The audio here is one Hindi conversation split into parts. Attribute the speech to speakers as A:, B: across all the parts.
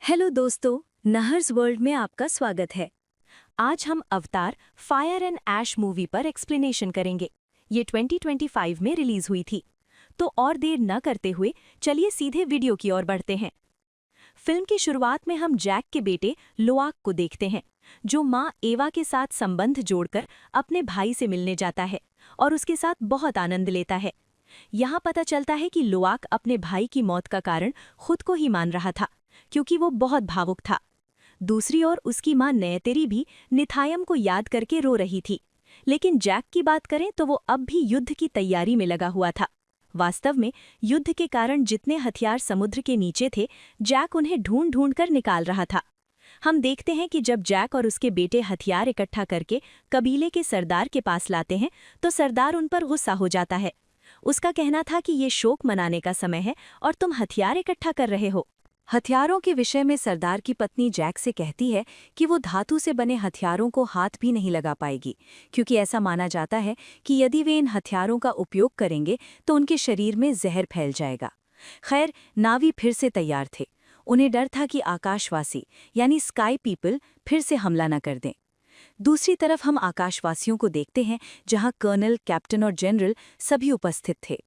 A: हेलो दोस्तों, नहर्स वर्ल्ड में आपका स्वागत है। आज हम अवतार फायर एंड ऐश मूवी पर एक्सप्लेनेशन करेंगे। ये 2025 में रिलीज हुई थी। तो और देर न करते हुए चलिए सीधे वीडियो की ओर बढ़ते हैं। फिल्म की शुरुआत में हम जैक के बेटे लोआक को देखते हैं, जो माँ एवा के साथ संबंध जोड़कर अपने भाई से मिलने जाता है और उसके साथ बहुत आनंद लेता है। यहाँ पता चलता है कि लोआक अपने भाई की मौत का कारण खुद को ही मान रहा था, क्योंकि वो बहुत भावुक था। दूसरी ओर उसकी मां नयतेरी भी निथायम को याद करके रो रही थी। लेकिन जैक की बात करें तो वो अब भी युद्ध की तैयारी में लगा हुआ था। वास्तव में युद्ध के कारण जितने हथियार समुद्र के नीचे थे, जैक उन्हें ढूंढ ढूंढ कर निकाल रहा था। हम देखते हैं कि जब जैक और उसके बेटे हथियार इकट्ठा करके कबीले के सरदार के पास लाते हैं तो सरदार उन पर गुस्सा हो जाता है। उसका कहना था कि ये शोक मनाने का समय है और तुम हथियार इकट्ठा कर रहे हो। हथियारों के विषय में सरदार की पत्नी जैक से कहती है कि वो धातु से बने हथियारों को हाथ भी नहीं लगा पाएगी, क्योंकि ऐसा माना जाता है कि यदि वे इन हथियारों का उपयोग करेंगे तो उनके शरीर में जहर फैल जाएगा। खैर, नावी फिर से तैयार थे। उन्हें डर था कि आकाशवासी यानी स्काई पीपल फिर से हमला न कर दें। दूसरी तरफ हम आकाशवासियों को देखते हैं, जहां कर्नल, कैप्टन और जनरल सभी उपस्थित थे।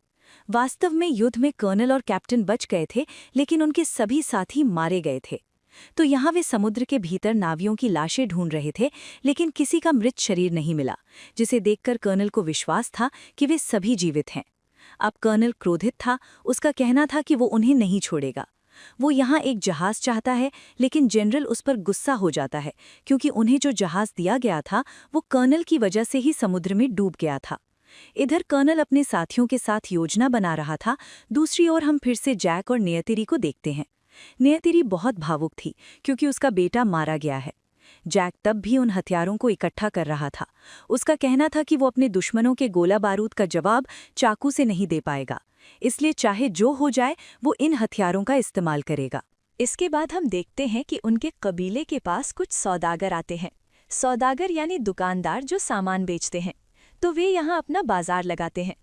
A: वास्तव में युद्ध में कर्नल और कैप्टन बच गए थे, लेकिन उनके सभी साथी मारे गए थे। तो यहाँ वे समुद्र के भीतर नावियों की लाशें ढूंढ रहे थे, लेकिन किसी का मृत शरीर नहीं मिला, जिसे देखकर कर्नल को विश्वास था कि वे सभी जीवित हैं। अब कर्नल क्रोधित था। उसका कहना था कि वो उन्हें नहीं छोड़ेगा। वो यहाँ एक जहाज चाहता है, लेकिन जनरल उस पर गुस्सा हो जाता है, क्योंकि उन्हें जो जहाज दिया गया था वो कर्नल की वजह से ही समुद्र में डूब गया था। इधर कर्नल अपने साथियों के साथ योजना बना रहा था। दूसरी ओर हम फिर से जैक और नियतिरी को देखते हैं। नियतिरी बहुत भावुक थी, क्योंकि उसका बेटा मारा गया है। जैक तब भी उन हथियारों को इकट्ठा कर रहा था। उसका कहना था कि वो अपने दुश्मनों के गोला बारूद का जवाब चाकू से नहीं दे पाएगा, इसलिए चाहे जो हो जाए वो इन हथियारों का इस्तेमाल करेगा। इसके बाद हम देखते हैं कि उनके कबीले के पास कुछ सौदागर आते हैं। सौदागर यानी दुकानदार जो सामान बेचते हैं। तो वे यहाँ अपना बाजार लगाते हैं।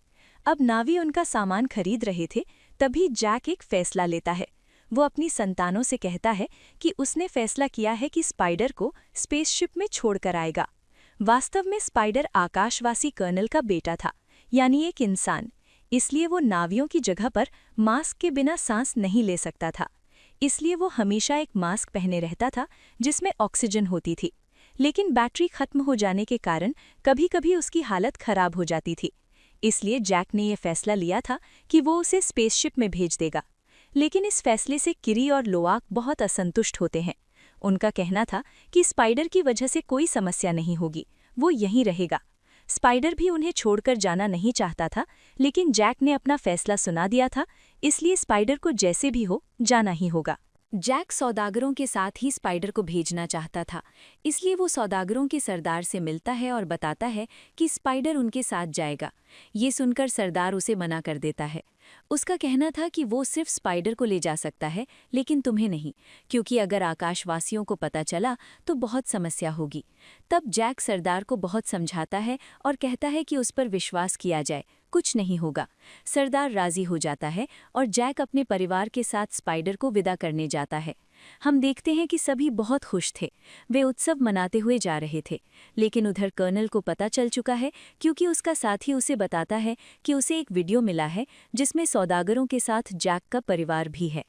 A: अब नावी उनका सामान खरीद रहे थे, तभी जैक एक फैसला लेता है। वो अपनी संतानों से कहता है कि उसने फैसला किया है कि स्पाइडर को स्पेसशिप में छोड़कर आएगा। वास्तव में स्पाइडर आकाशवासी कर्नल का बेटा था, यानी एक इंसान। इसलिए वो नावियों की जगह पर मास्क के बिना सांस नहीं ले सकता था। इसलिए वो हमेशा एक मास्क पहने रहता था, जिसमें ऑक्सीजन होती थी। लेकिन बैटरी खत्म हो जाने के कारण कभी कभी उसकी हालत खराब हो जाती थी। इसलिए जैक ने यह फैसला लिया था कि वो उसे स्पेसशिप में भेज देगा। लेकिन इस फैसले से किरी और लोआक बहुत असंतुष्ट होते हैं। उनका कहना था कि स्पाइडर की वजह से कोई समस्या नहीं होगी, वो यहीं रहेगा। स्पाइडर भी उन्हें छोड़कर जाना नहीं चाहता था, लेकिन जैक ने अपना फैसला सुना दिया था, इसलिए स्पाइडर को जैसे भी हो जाना ही होगा। जैक सौदागरों के साथ ही स्पाइडर को भेजना चाहता था, इसलिए वो सौदागरों के सरदार से मिलता है और बताता है कि स्पाइडर उनके साथ जाएगा। ये सुनकर सरदार उसे मना कर देता है। उसका कहना था कि वो सिर्फ स्पाइडर को ले जा सकता है, लेकिन तुम्हें नहीं, क्योंकि अगर आकाशवासियों को पता चला तो बहुत समस्या होगी। तब जैक सरदार को बहुत समझाता है और कहता है कि उस पर विश्वास किया जाए, कुछ नहीं होगा। सरदार राजी हो जाता है और जैक अपने परिवार के साथ स्पाइडर को विदा करने जाता है। हम देखते हैं कि सभी बहुत खुश थे। वे उत्सव मनाते हुए जा रहे थे, लेकिन उधर कर्नल को पता चल चुका है, क्योंकि उसका साथी उसे बताता है कि उसे एक वीडियो मिला है जिसमें सौदागरों के साथ जैक का परिवार भी है।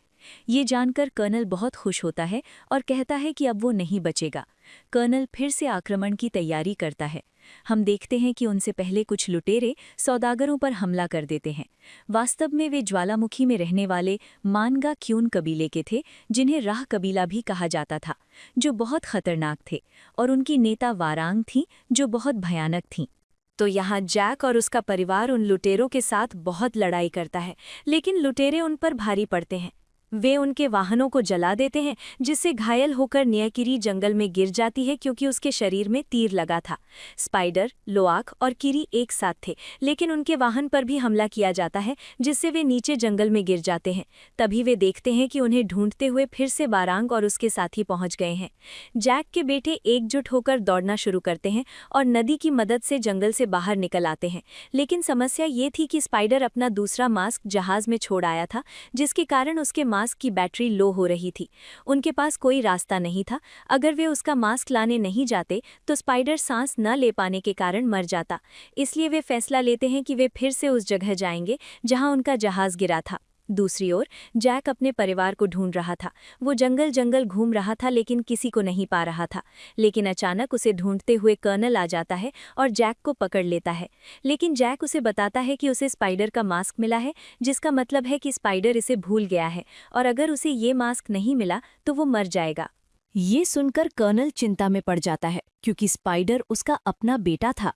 A: ये जानकर कर्नल बहुत खुश होता है और कहता है कि अब वो नहीं बचेगा। कर्नल फिर से आक्रमण की तैयारी करता है। हम देखते हैं कि उनसे पहले कुछ लुटेरे सौदागरों पर हमला कर देते हैं। वास्तव में वे ज्वालामुखी में रहने वाले मानगा क्यून कबीले के थे, जिन्हें राह कबीला भी कहा जाता था, जो बहुत खतरनाक थे, और उनकी नेता वारांग थीं, जो बहुत भयानक थीं। तो यहाँ जैक और उसका परिवार उन लुटेरों के साथ बहुत लड़ाई करता है, लेकिन लुटेरे उन पर भारी पड़ते हैं। वे उनके वाहनों को जला देते हैं, जिससे घायल होकर नियकिरी जंगल में गिर जाती है, क्योंकि उसके शरीर में तीर लगा था। स्पाइडर, लोआक और किरी एक साथ थे, लेकिन उनके वाहन पर भी हमला किया जाता है, जिससे वे नीचे जंगल में गिर जाते हैं। तभी वे देखते हैं कि उन्हें ढूंढते हुए फिर से बारांग और उसके साथी पहुंच गए हैं। जैक के बेटे एकजुट होकर दौड़ना शुरू करते हैं और नदी की मदद से जंगल से बाहर निकल आते हैं। लेकिन समस्या ये थी कि स्पाइडर अपना दूसरा मास्क जहाज में छोड़ आया था, जिसके कारण उसके मास्क की बैटरी लो हो रही थी। उनके पास कोई रास्ता नहीं था। अगर वे उसका मास्क लाने नहीं जाते तो स्पाइडर सांस न ले पाने के कारण मर जाता। इसलिए वे फैसला लेते हैं कि वे फिर से उस जगह जाएंगे जहां उनका जहाज गिरा था। दूसरी ओर जैक अपने परिवार को ढूंढ रहा था। वो जंगल जंगल घूम रहा था लेकिन किसी को नहीं पा रहा था। लेकिन अचानक उसे ढूंढते हुए कर्नल आ जाता है और जैक को पकड़ लेता है। लेकिन जैक उसे बताता है कि उसे स्पाइडर का मास्क मिला है, जिसका मतलब है कि स्पाइडर इसे भूल गया है और अगर उसे ये मास्क नहीं मिला तो वो मर जाएगा। ये सुनकर कर्नल चिंता में पड़ जाता है क्योंकि स्पाइडर उसका अपना बेटा था।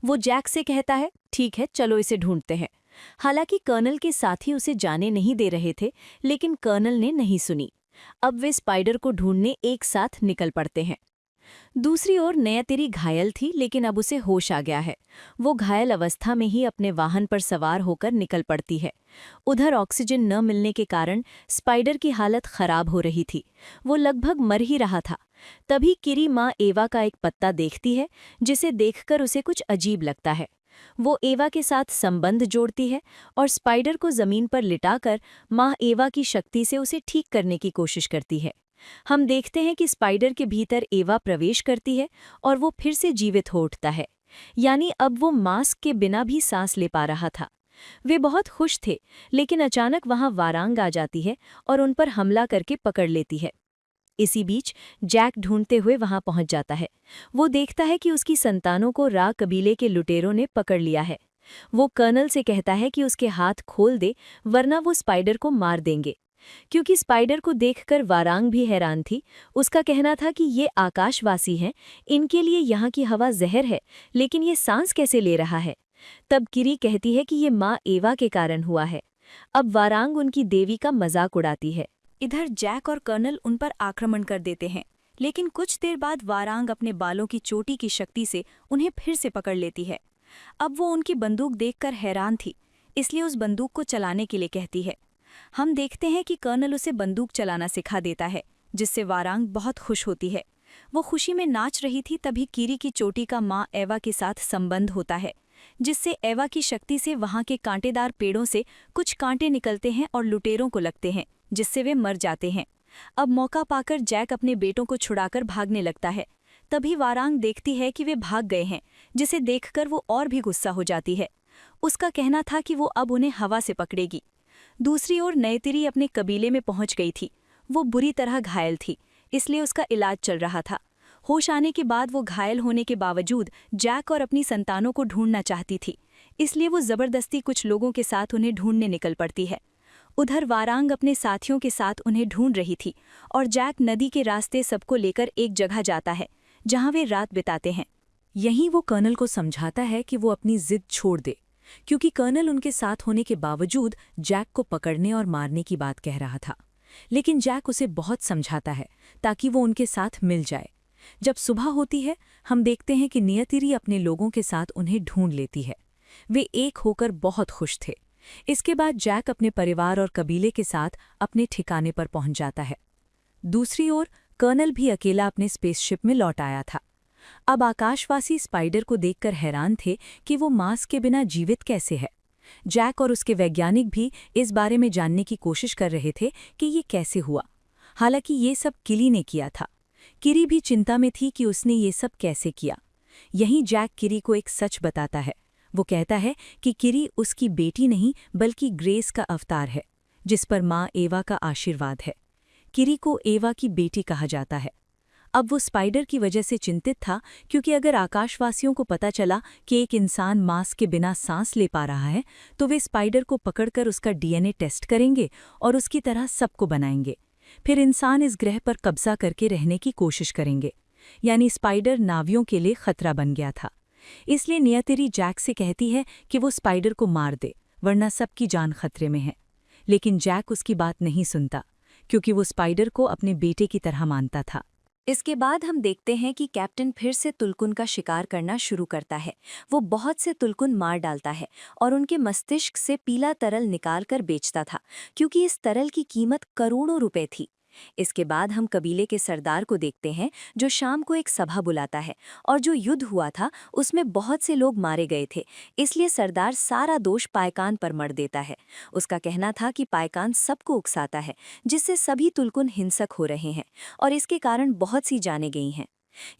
A: वो जैक से कहता है, ठीक है, चलो इसे ढूंढते हैं। हालांकि कर्नल के साथी उसे जाने नहीं दे रहे थे, लेकिन कर्नल ने नहीं सुनी। अब वे स्पाइडर को ढूंढने एक साथ निकल पड़ते हैं। दूसरी ओर नयतिरी घायल थी, लेकिन अब उसे होश आ गया है। वो घायल अवस्था में ही अपने वाहन पर सवार होकर निकल पड़ती है। उधर ऑक्सीजन न मिलने के कारण स्पाइडर की हालत खराब हो रही थी। वो लगभग मर ही रहा था। तभी किरी माँ एवा का एक पत्ता देखती है, जिसे देखकर उसे कुछ अजीब लगता है। वो एवा के साथ संबंध जोड़ती है और स्पाइडर को जमीन पर लिटाकर माँ एवा की शक्ति से उसे ठीक करने की कोशिश करती है। हम देखते हैं कि स्पाइडर के भीतर एवा प्रवेश करती है और वो फिर से जीवित हो उठता है। यानी अब वो मास्क के बिना भी सांस ले पा रहा था। वे बहुत खुश थे, लेकिन अचानक वहां वारांग आ जाती है और उन पर हमला करके पकड़ लेती है। इसी बीच जैक ढूंढते हुए वहां पहुंच जाता है। वो देखता है कि उसकी संतानों को रा कबीले के लुटेरों ने पकड़ लिया है। वो कर्नल से कहता है कि उसके हाथ खोल दे, वरना वो स्पाइडर को मार देंगे। क्योंकि स्पाइडर को देखकर वारांग भी हैरान थी। उसका कहना था कि ये आकाशवासी हैं, इनके लिए यहाँ की हवा जहर है, लेकिन ये सांस कैसे ले रहा है। तब किरी कहती है कि ये माँ एवा के कारण हुआ है। अब वारांग उनकी देवी का मजाक उड़ाती है। इधर जैक और कर्नल उन पर आक्रमण कर देते हैं, लेकिन कुछ देर बाद वारांग अपने बालों की चोटी की शक्ति से उन्हें फिर से पकड़ लेती है। अब वो उनकी बंदूक देखकर हैरान थी, इसलिए उस बंदूक को चलाने के लिए कहती है। हम देखते हैं कि कर्नल उसे बंदूक चलाना सिखा देता है, जिससे वारांग बहुत खुश होती है। वो खुशी में नाच रही थी, तभी कीरी की चोटी का माँ एवा के साथ संबंध होता है, जिससे एवा की शक्ति से वहां के कांटेदार पेड़ों से कुछ कांटे निकलते हैं और लुटेरों को लगते हैं, जिससे वे मर जाते हैं। अब मौका पाकर जैक अपने बेटों को छुड़ाकर भागने लगता है। तभी वारांग देखती है कि वे भाग गए हैं, जिसे देखकर वो और भी गुस्सा हो जाती है। उसका कहना था कि वो अब उन्हें हवा से पकड़ेगी। दूसरी ओर नयतिरी अपने कबीले में पहुंच गई थी। वो बुरी तरह घायल थी, इसलिए उसका इलाज चल रहा था। होश आने के बाद वो घायल होने के बावजूद जैक और अपनी संतानों को ढूंढना चाहती थी, इसलिए वो जबरदस्ती कुछ लोगों के साथ उन्हें ढूंढने निकल पड़ती है। उधर वारांग अपने साथियों के साथ उन्हें ढूंढ रही थी और जैक नदी के रास्ते सबको लेकर एक जगह जाता है, जहां वे रात बिताते हैं। यहीं वो कर्नल को समझाता है कि वो अपनी जिद छोड़ दे, क्योंकि कर्नल उनके साथ होने के बावजूद जैक को पकड़ने और मारने की बात कह रहा था। लेकिन जैक उसे बहुत समझाता है ताकि वो उनके साथ मिल जाए। जब सुबह होती है, हम देखते हैं कि नियतिरी अपने लोगों के साथ उन्हें ढूंढ लेती है। वे एक होकर बहुत खुश थे। इसके बाद जैक अपने परिवार और कबीले के साथ अपने ठिकाने पर पहुंच जाता है। दूसरी ओर कर्नल भी अकेला अपने स्पेसशिप में लौट आया था। अब आकाशवासी स्पाइडर को देखकर हैरान थे कि वो मास्क के बिना जीवित कैसे है। जैक और उसके वैज्ञानिक भी इस बारे में जानने की कोशिश कर रहे थे कि ये कैसे हुआ। हालांकि ये सब किरी ने किया था। किरी भी चिंता में थी कि उसने ये सब कैसे किया। यहीं जैक किरी को एक सच बताता है। वो कहता है कि किरी उसकी बेटी नहीं बल्कि ग्रेस का अवतार है, जिस पर माँ एवा का आशीर्वाद है। किरी को एवा की बेटी कहा जाता है। अब वो स्पाइडर की वजह से चिंतित था, क्योंकि अगर आकाशवासियों को पता चला कि एक इंसान मास्क के बिना सांस ले पा रहा है, तो वे स्पाइडर को पकड़कर उसका डीएनए टेस्ट करेंगे और उसकी तरह सबको बनाएंगे। फिर इंसान इस ग्रह पर कब्जा करके रहने की कोशिश करेंगे। यानी स्पाइडर नावियों के लिए खतरा बन गया था। इसलिए नियतिरी जैक से कहती है कि वो स्पाइडर को मार दे, वरना सबकी जान खतरे में है। लेकिन जैक उसकी बात नहीं सुनता, क्योंकि वो स्पाइडर को अपने बेटे की तरह मानता था। इसके बाद हम देखते हैं कि कैप्टन फिर से तुलकुन का शिकार करना शुरू करता है। वो बहुत से तुलकुन मार डालता है और उनके मस्तिष्क से पीला तरल निकाल कर बेचता था, क्योंकि इस तरल की कीमत करोड़ों रुपए थी। इसके बाद हम कबीले के सरदार को देखते हैं जो शाम को एक सभा बुलाता है और जो युद्ध हुआ था उसमें बहुत से लोग मारे गए थे, इसलिए सरदार सारा दोष पायकान पर मढ़ देता है। उसका कहना था कि पायकान सबको उकसाता है, जिससे सभी तुलकुन हिंसक हो रहे हैं और इसके कारण बहुत सी जानें गई हैं।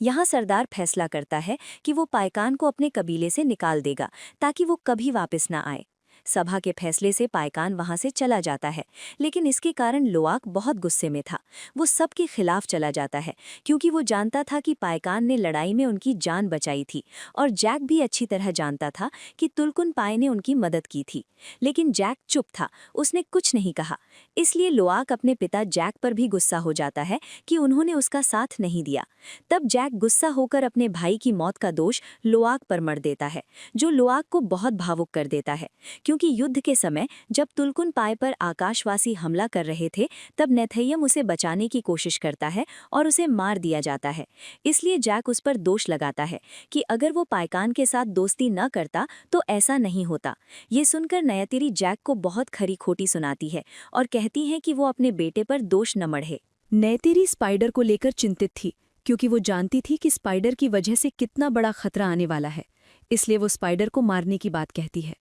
A: यहाँ सरदार फैसला करता है कि वो पायकान को अपने कबीले से निकाल देगा ताकि वो कभी वापस ना आए। सभा के फैसले से पायकान वहां से चला जाता है, लेकिन इसके कारण लोआक बहुत गुस्से में था। वो सबके खिलाफ चला जाता है क्योंकि वो जानता था कि पायकान ने लड़ाई में उनकी जान बचाई थी और जैक भी अच्छी तरह जानता था कि तुलकुन पाय ने उनकी मदद की थी। लेकिन जैक चुप था, उसने कुछ नहीं कहा। इसलिए लोआक अपने पिता जैक पर भी गुस्सा हो जाता है कि उन्होंने उसका साथ नहीं दिया। तब जैक गुस्सा होकर अपने भाई की मौत का दोष लोआक पर मढ़ देता है, जो लोआक को बहुत भावुक कर देता है क्योंकि युद्ध के समय जब तुलकुन पाय पर आकाशवासी हमला कर रहे थे तब नेथयम उसे बचाने की कोशिश करता है और उसे मार दिया जाता है। इसलिए जैक उस पर दोष लगाता है कि अगर वो पायकान के साथ दोस्ती न करता तो ऐसा नहीं होता। ये सुनकर नयतिरी जैक को बहुत खरी खोटी सुनाती है और कहती है कि वो अपने बेटे पर दोष न मढ़े।
B: नयतिरी स्पाइडर को लेकर चिंतित थी क्योंकि वो जानती थी कि स्पाइडर की वजह से कितना बड़ा खतरा आने वाला है, इसलिए वो स्पाइडर को मारने की बात कहती है।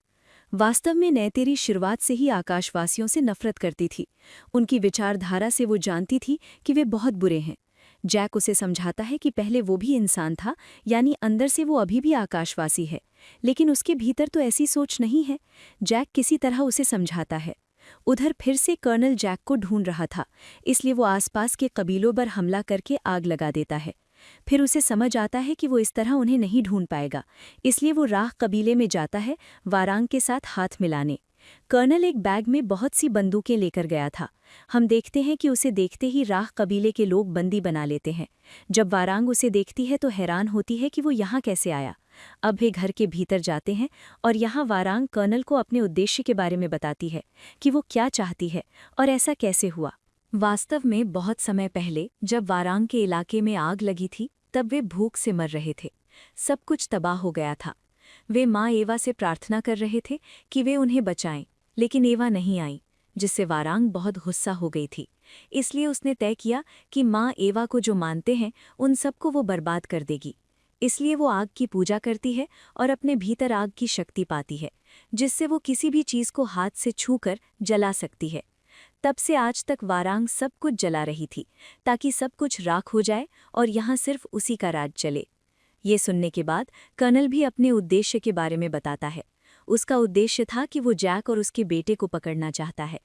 B: वास्तव में नयतिरी शुरुआत से ही आकाशवासियों से नफरत करती थी। उनकी विचारधारा से वो जानती थी कि वे बहुत बुरे हैं। जैक उसे समझाता है कि पहले वो भी इंसान था, यानी अंदर से वो अभी भी आकाशवासी है, लेकिन उसके भीतर तो ऐसी सोच नहीं है। जैक किसी तरह उसे समझाता है। उधर फिर से कर्नल जैक को ढूंढ रहा था, इसलिए वो आसपास के कबीलों पर हमला करके आग लगा देता है। फिर उसे समझ आता है कि वो इस तरह उन्हें नहीं ढूंढ पाएगा, इसलिए वो राह कबीले में जाता है वारांग के साथ हाथ मिलाने। कर्नल एक बैग में बहुत सी बंदूकें लेकर गया था। हम देखते हैं कि उसे देखते ही राह कबीले के लोग बंदी बना लेते हैं। जब वारांग उसे देखती है तो हैरान होती है कि वो यहाँ कैसे आया। अब वे घर के भीतर जाते हैं और यहाँ वारांग कर्नल को अपने उद्देश्य के बारे में बताती है कि वो क्या चाहती है और ऐसा कैसे हुआ।
A: वास्तव में बहुत समय पहले जब वारांग के इलाके में आग लगी थी तब वे भूख से मर रहे थे। सब कुछ तबाह हो गया था। वे माँ एवा से प्रार्थना कर रहे थे कि वे उन्हें बचाएं, लेकिन एवा नहीं आई, जिससे वारांग बहुत गुस्सा हो गई थी। इसलिए उसने तय किया कि माँ एवा को जो मानते हैं उन सबको वो बर्बाद कर देगी। इसलिए वो आग की पूजा करती है और अपने भीतर आग की शक्ति पाती है, जिससे वो किसी भी चीज़ को हाथ से छूकर जला सकती है। तब से आज तक वारांग सब कुछ जला रही थी ताकि सब कुछ राख हो जाए और यहाँ सिर्फ उसी का राज चले। ये सुनने के बाद कर्नल भी अपने उद्देश्य के बारे में बताता है। उसका उद्देश्य था कि वो जैक और उसके बेटे को पकड़ना चाहता है,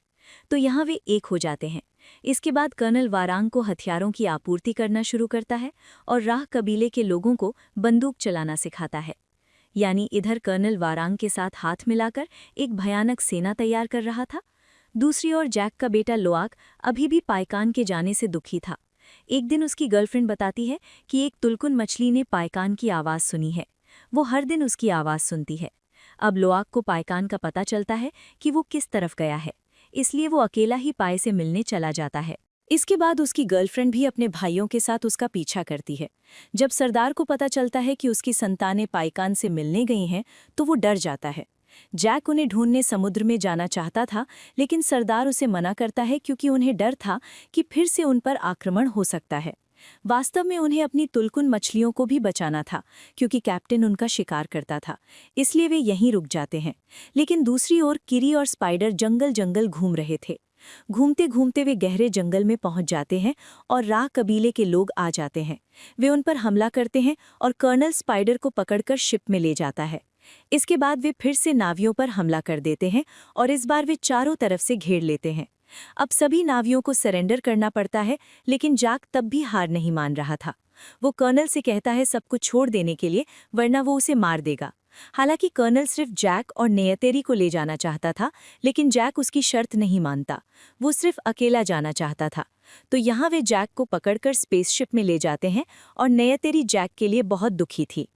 A: तो यहाँ वे एक हो जाते हैं। इसके बाद कर्नल वारांग को हथियारों की आपूर्ति करना शुरू करता है और राह कबीले के लोगों को बंदूक चलाना सिखाता है। यानी इधर कर्नल वारांग के साथ हाथ मिलाकर एक भयानक सेना तैयार कर रहा था। दूसरी ओर जैक का बेटा लोआक अभी भी पायकान के जाने से दुखी था। एक दिन उसकी गर्लफ्रेंड बताती है कि एक तुलकुन मछली ने पायकान की आवाज़ सुनी है। वो हर दिन उसकी आवाज़ सुनती है। अब लोआक को पायकान का पता चलता है कि वो किस तरफ गया है, इसलिए वो अकेला ही पाय से मिलने चला जाता है। इसके बाद उसकी गर्लफ्रेंड भी अपने भाइयों के साथ उसका पीछा करती है। जब सरदार को पता चलता है कि उसकी संतानें पायकान से मिलने गई हैं तो वो डर जाता है। जैक उन्हें ढूंढने समुद्र में जाना चाहता था, लेकिन सरदार उसे मना करता है क्योंकि उन्हें डर था कि फिर से उन पर आक्रमण हो सकता है। वास्तव में उन्हें अपनी तुलकुन मछलियों को भी बचाना था क्योंकि कैप्टन उनका शिकार करता था, इसलिए वे यहीं रुक जाते हैं। लेकिन दूसरी ओर किरी और स्पाइडर जंगल जंगल घूम रहे थे। घूमते घूमते वे गहरे जंगल में पहुंच जाते हैं और राह कबीले के लोग आ जाते हैं। वे उन पर हमला करते हैं और कर्नल स्पाइडर को पकड़कर शिप में ले जाता है। इसके बाद वे फिर से नावियों पर हमला कर देते हैं और इस बार वे चारों तरफ से घेर लेते हैं। अब सभी नावियों को सरेंडर करना पड़ता है, लेकिन जैक तब भी हार नहीं मान रहा था। वो कर्नल से कहता है सब कुछ छोड़ देने के लिए, वरना वो उसे मार देगा। हालांकि कर्नल सिर्फ जैक और नेयतेरी को ले जाना चाहता था, लेकिन जैक उसकी शर्त नहीं मानता। वो सिर्फ अकेला जाना चाहता था। तो यहाँ वे जैक को पकड़कर स्पेसशिप में ले जाते हैं और नेयतेरी जैक के लिए बहुत दुखी थी।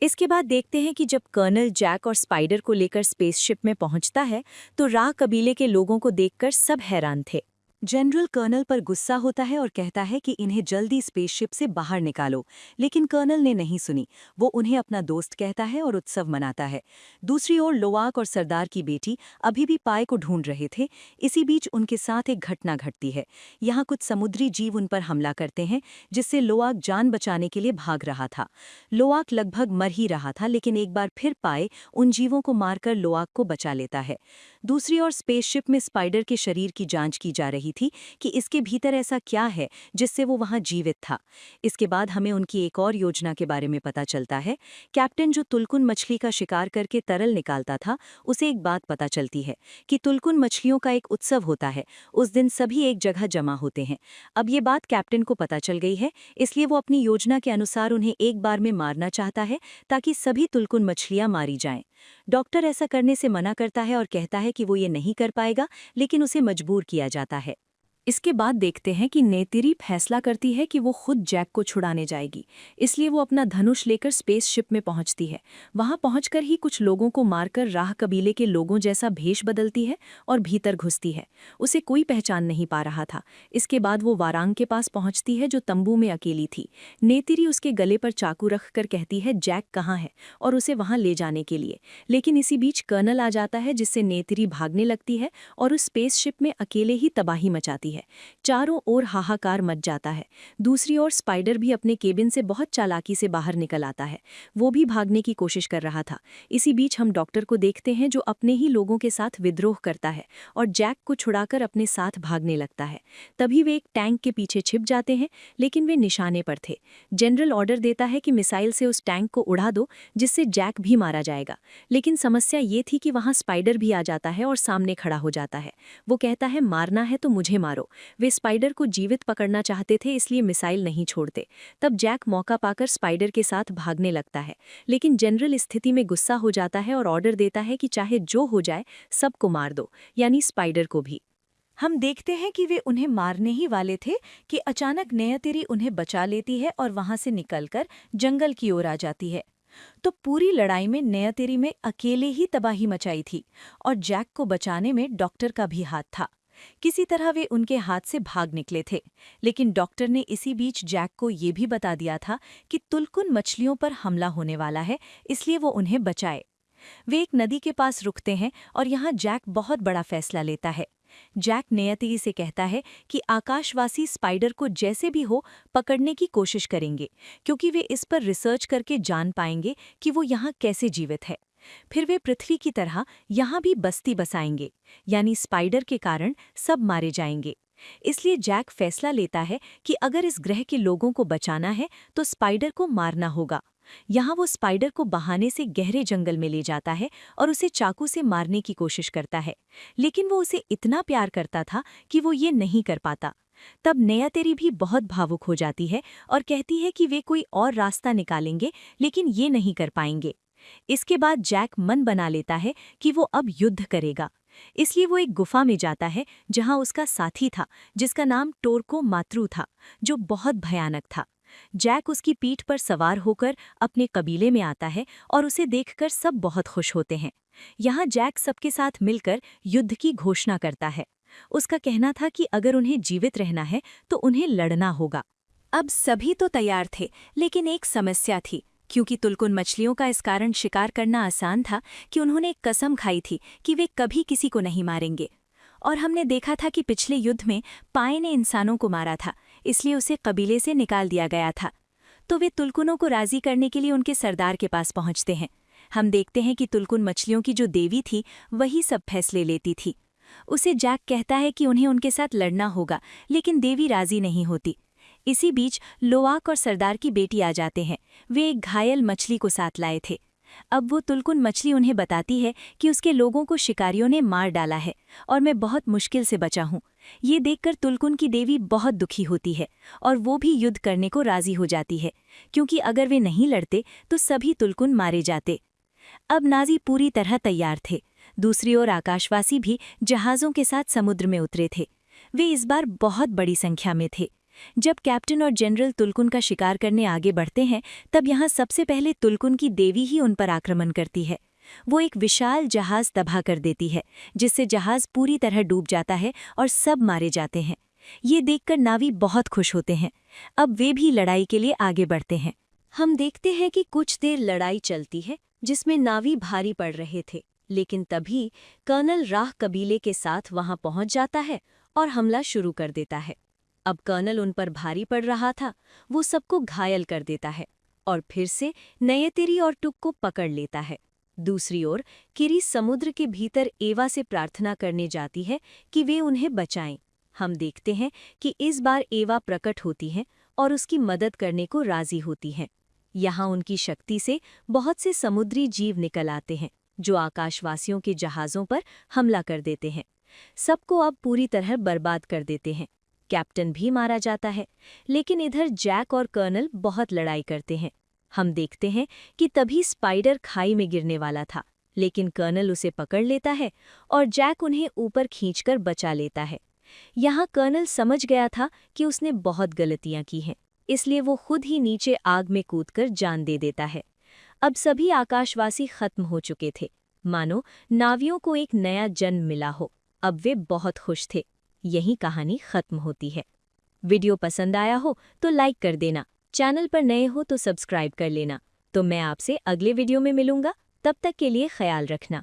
A: इसके बाद देखते हैं कि जब कर्नल जैक और स्पाइडर को लेकर स्पेसशिप में पहुंचता है तो राह कबीले के लोगों को देखकर सब हैरान थे। जनरल कर्नल पर गुस्सा होता है और कहता है कि इन्हें जल्दी स्पेसशिप से बाहर निकालो, लेकिन कर्नल ने नहीं सुनी। वो उन्हें अपना दोस्त कहता है और उत्सव मनाता है। दूसरी ओर लोवाक और सरदार की बेटी अभी भी पाए को ढूंढ रहे थे। इसी बीच उनके साथ एक घटना घटती है। यहाँ कुछ समुद्री जीव उन पर हमला करते हैं, जिससे लोवाक जान बचाने के लिए भाग रहा था। लोवाक लगभग मर ही रहा था, लेकिन एक बार फिर पाए उन जीवों को मारकर लोवाक को बचा लेता है। दूसरी ओर स्पेसशिप में स्पाइडर के शरीर की जांच की जा रही थी कि इसके भीतर ऐसा क्या है जिससे वो वहां जीवित था। इसके बाद हमें उनकी एक और योजना के बारे में पता चलता है। कैप्टन जो तुलकुन मछली का शिकार करके तरल निकालता था, उसे एक बात पता चलती है कि तुलकुन मछलियों का एक उत्सव होता है। उस दिन सभी एक जगह जमा होते हैं। अब ये बात कैप्टन को पता चल गई है, इसलिए वो अपनी योजना के अनुसार उन्हें एक बार में मारना चाहता है ताकि सभी तुलकुन मछलियां मारी जाएं। डॉक्टर ऐसा करने से मना करता है और कहता है कि वो ये नहीं कर पाएगा, लेकिन उसे मजबूर किया जाता है।
B: इसके बाद देखते हैं कि नेतेरी फैसला करती है कि वो खुद जैक को छुड़ाने जाएगी। इसलिए वो अपना धनुष लेकर स्पेसशिप में पहुंचती है। वहां पहुंचकर ही कुछ लोगों को मारकर राह कबीले के लोगों जैसा भेष बदलती है और भीतर घुसती है। उसे कोई पहचान नहीं पा रहा था। इसके बाद वो वारांग के पास पहुंचती है, जो तंबू में अकेली थी। नेतेरी उसके गले पर चाकू रखकर कहती है जैक कहाँ है, और उसे वहां ले जाने के लिए। लेकिन इसी बीच कर्नल आ जाता है, जिससे नेतेरी भागने लगती है और उस स्पेसशिप में अकेले ही तबाही मचाती है। चारों ओर हाहाकार मच जाता है। दूसरी ओर स्पाइडर भी अपने केबिन से बहुत चालाकी से बाहर निकल आता है। वो भी भागने की कोशिश कर रहा था। इसी बीच हम डॉक्टर को देखते हैं, जो अपने ही लोगों के साथ विद्रोह करता है और जैक को छुड़ाकर अपने साथ भागने लगता है। तभी वे एक टैंक के पीछे छिप जाते हैं, लेकिन वे निशाने पर थे। जनरल ऑर्डर देता है कि मिसाइल से उस टैंक को उड़ा दो, जिससे जैक भी मारा जाएगा। लेकिन समस्या ये थी कि वहां स्पाइडर भी आ जाता है और सामने खड़ा हो जाता है। वो कहता है मारना है तो मुझे मारो। वे स्पाइडर को जीवित पकड़ना चाहते थे, इसलिए मिसाइल नहीं छोड़ते। तब जैक मौका पाकर स्पाइडर के साथ भागने लगता है, लेकिन जनरल स्थिति में गुस्सा हो जाता है और ऑर्डर देता है कि चाहे जो हो जाए सबको मार दो, यानी स्पाइडर को भी। हम देखते हैं कि वे उन्हें मारने ही वाले थे कि अचानक नेयतेरी उन्हें बचा लेती है और वहां से निकलकर जंगल की ओर आ जाती है। तो पूरी लड़ाई में नेयतेरी में अकेले ही तबाही मचाई थी और जैक को बचाने में डॉक्टर का भी हाथ था। किसी तरह वे उनके हाथ से भाग निकले थे, लेकिन डॉक्टर ने इसी बीच जैक को ये भी बता दिया था कि तुलकुन मछलियों पर हमला होने वाला है, इसलिए वो उन्हें बचाए। वे एक नदी के पास रुकते हैं और यहाँ जैक बहुत बड़ा फैसला लेता है। जैक नेयतेरी से कहता है कि आकाशवासी स्पाइडर को जैसे भी हो पकड़ने की कोशिश करेंगे, क्योंकि वे इस पर रिसर्च करके जान पाएंगे कि वो यहाँ कैसे जीवित है। फिर वे पृथ्वी की तरह यहाँ भी बस्ती बसाएंगे, यानी स्पाइडर के कारण सब मारे जाएंगे। इसलिए जैक फैसला लेता है कि अगर इस ग्रह के लोगों को बचाना है तो स्पाइडर को मारना होगा। यहाँ वो स्पाइडर को बहाने से गहरे जंगल में ले जाता है और उसे चाकू से मारने की कोशिश करता है, लेकिन वो उसे इतना प्यार करता था कि वो ये नहीं कर पाता। तब नेयतेरी भी बहुत भावुक हो जाती है और कहती है कि वे कोई और रास्ता निकालेंगे, लेकिन ये नहीं कर पाएंगे। इसके बाद जैक मन बना लेता है कि वो अब युद्ध करेगा। इसलिए वो एक गुफा में जाता है, जहां उसका साथी था, जिसका नाम टोरको मात्रु था, जो बहुत भयानक था। जैक उसकी पीठ पर सवार होकर अपने कबीले में आता है और उसे देखकर सब बहुत खुश होते हैं। यहाँ जैक सबके साथ मिलकर युद्ध की घोषणा करता है। उसका कहना था कि अगर उन्हें जीवित रहना है तो उन्हें लड़ना होगा। अब सभी तो तैयार थे, लेकिन एक समस्या थी। क्योंकि तुलकुन मछलियों का इस कारण शिकार करना आसान था कि उन्होंने एक कसम खाई थी कि वे कभी किसी को नहीं मारेंगे। और हमने देखा था कि पिछले युद्ध में पाए ने इंसानों को मारा था, इसलिए उसे कबीले से निकाल दिया गया था। तो वे तुलकुनों को राजी करने के लिए उनके सरदार के पास पहुंचते हैं। हम देखते हैं कि तुलकुन मछलियों की जो देवी थी वही सब फैसले लेती थी। उसे जैक कहता है कि उन्हें उनके साथ लड़ना होगा, लेकिन देवी राजी नहीं होती। इसी बीच लोवाक और सरदार की बेटी आ जाते हैं। वे एक घायल मछली को साथ लाए थे। अब वो तुलकुन मछली उन्हें बताती है कि उसके लोगों को शिकारियों ने मार डाला है और मैं बहुत मुश्किल से बचा हूँ। ये देखकर तुलकुन की देवी बहुत दुखी होती है और वो भी युद्ध करने को राजी हो जाती है, क्योंकि अगर वे नहीं लड़ते तो सभी तुलकुन मारे जाते। अब नाजी पूरी तरह तैयार थे। दूसरी ओर आकाशवासी भी जहाज़ों के साथ समुद्र में उतरे थे। वे इस बार बहुत बड़ी संख्या में थे। जब कैप्टन और जनरल तुलकुन का शिकार करने आगे बढ़ते हैं, तब यहाँ सबसे पहले तुलकुन की देवी ही उन पर आक्रमण करती है।
A: वो एक विशाल जहाज तबाह कर देती है, जिससे जहाज पूरी तरह डूब जाता है और सब मारे जाते हैं। ये देखकर नावी बहुत खुश होते हैं। अब वे भी लड़ाई के लिए आगे बढ़ते हैं। हम देखते हैं कि कुछ देर लड़ाई चलती है, जिसमें नावी भारी पड़ रहे थे, लेकिन तभी कर्नल राह कबीले के साथ वहां पहुंच जाता है और हमला शुरू कर देता है। अब कर्नल उन पर भारी पड़ रहा था, वो सबको घायल कर देता है और फिर से नयेतिरी और टुक को पकड़ लेता है। दूसरी ओर किरी समुद्र के भीतर एवा से प्रार्थना करने जाती है कि वे उन्हें बचाएं। हम देखते हैं कि इस बार एवा प्रकट होती हैं और उसकी मदद करने को राजी होती हैं। यहाँ उनकी शक्ति से बहुत से समुद्री जीव निकल आते हैं, जो आकाशवासियों के जहाज़ों पर हमला कर देते हैं। सबको अब पूरी तरह बर्बाद कर देते हैं। कैप्टन भी मारा जाता है, लेकिन इधर जैक और कर्नल बहुत लड़ाई करते हैं। हम देखते हैं कि तभी स्पाइडर खाई में गिरने वाला था, लेकिन कर्नल उसे पकड़ लेता है और जैक उन्हें ऊपर खींचकर बचा लेता है। यहाँ कर्नल समझ गया था कि उसने बहुत गलतियां की हैं, इसलिए वो खुद ही नीचे आग में कूदकर जान दे देता है। अब सभी आकाशवासी खत्म हो चुके थे, मानो नावियों को एक नया जन्म मिला हो। अब वे बहुत खुश थे। यही कहानी खत्म होती है। वीडियो पसंद आया हो तो लाइक कर देना, चैनल पर नए हो तो सब्सक्राइब कर लेना। तो मैं आपसे अगले वीडियो में मिलूंगा, तब तक के लिए ख्याल रखना।